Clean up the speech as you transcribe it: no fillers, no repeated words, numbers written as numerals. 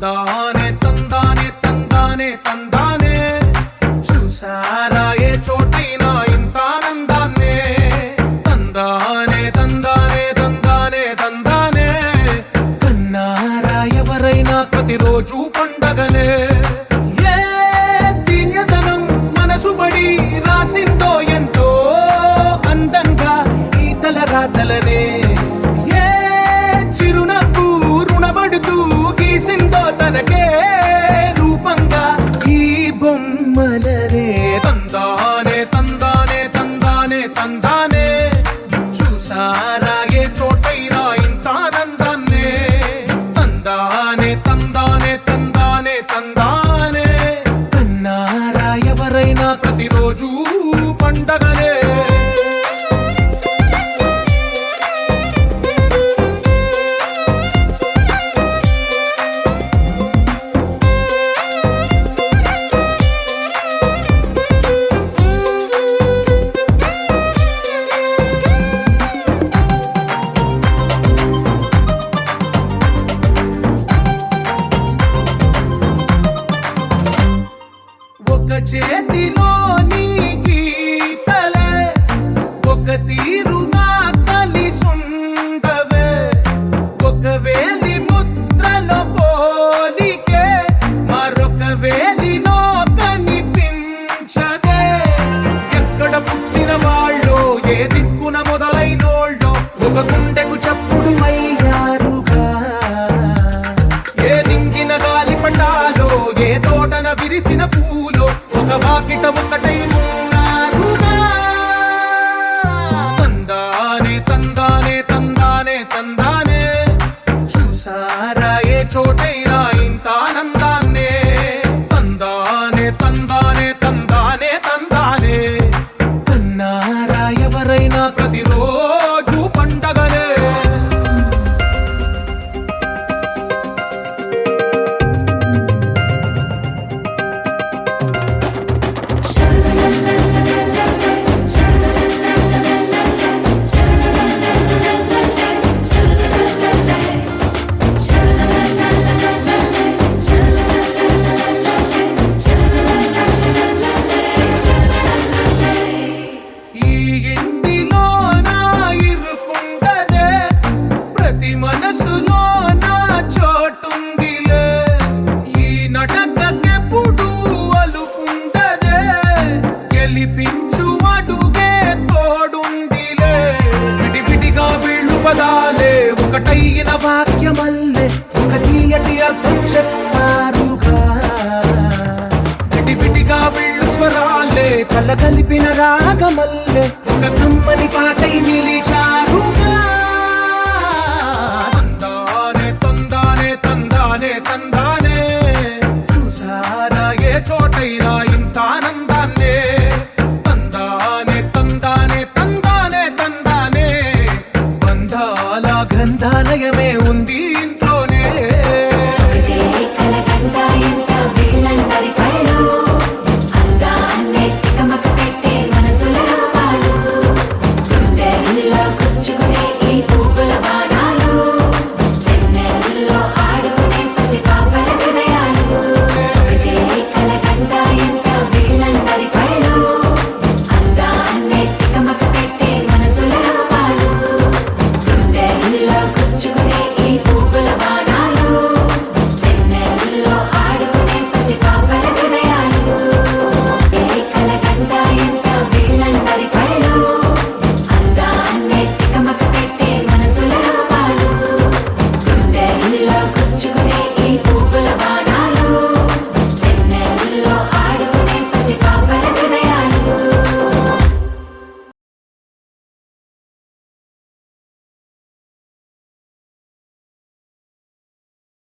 తందానే తందానే తందానే తందానే చూసారా ఏ చోటైనా ఇంత ఆనందాన్నే తందానే తందానే తందానే తందానే కన్నారా ఎవరైనా ప్రతిరోజు పండగనే ఏ తీయదనం మనసు పడి రాసిందో ఎంతో అందంగా ఈ తలరాతలనే ఏ చిరునవ్వు రుణపడుతూ గీసిందో తనకే రూపంగా ఈ బొమ్మలనే తందానే తందానే తందానే తందానే చూసారా ఏ చోటైనా ఇంత ఆనందాన్నే తందానే తందానే తందానే తందానే కన్నారా ఎవరైనా ప్రతిరోజు పండగనే ఒక చేతిలో నీ గీతలే ఒక తీరుగా కలిసుండవే ఒక వేలి ముద్రల పోలికే మరొక వేలిలో కనిపించదే ఎక్కడ పుట్టిన వాళ్ళో ఏ దిక్కున మొదలైనోళ్ళో ఒక గుండెకు చప్పుడు అయ్యారుగా ఏ దింగిన గాలి పటాలో ఏ తోటన విరిసిన పూలో ఒక వాకిట ఒకటై ఉన్నారుగా తందానే తందానే తందానే తందానే చూసారా ఏ చోటైనా ఇంత ఆనందాన్నే తందానే తందానే తందానే తందానే కన్నారా ఎవరైనా ప్రతిరోజు పండగనే ఈ ఇంటిలో నా ఇరుకుండదే ప్రతి మనసులో నా చోటుందిలే ఈ నటకెప్పుడు అలుకుండదే గెలిపించు అడుగే తోడుందిలే విడివిడిగా వీళ్ళు పదాలే ఒకటైన వాక్యమల్లే ఒక తీయటి అర్థం చెప్పారుగా విడివిడిగా వీళ్ళు స్వరాలే కల కలిపిన రాగమల్లే ఒక కమ్మని పాటై నిలిచారుగా తందానే తందానే తందానే తందానే చూసారా ఏ చోటైనా ఇంత ఆనందాన్నే తందానే తందానే తందానే తందానే బంధాల గంధాలయమే ఉంది ఇంట్లోనే Come on. కూర్చుకునే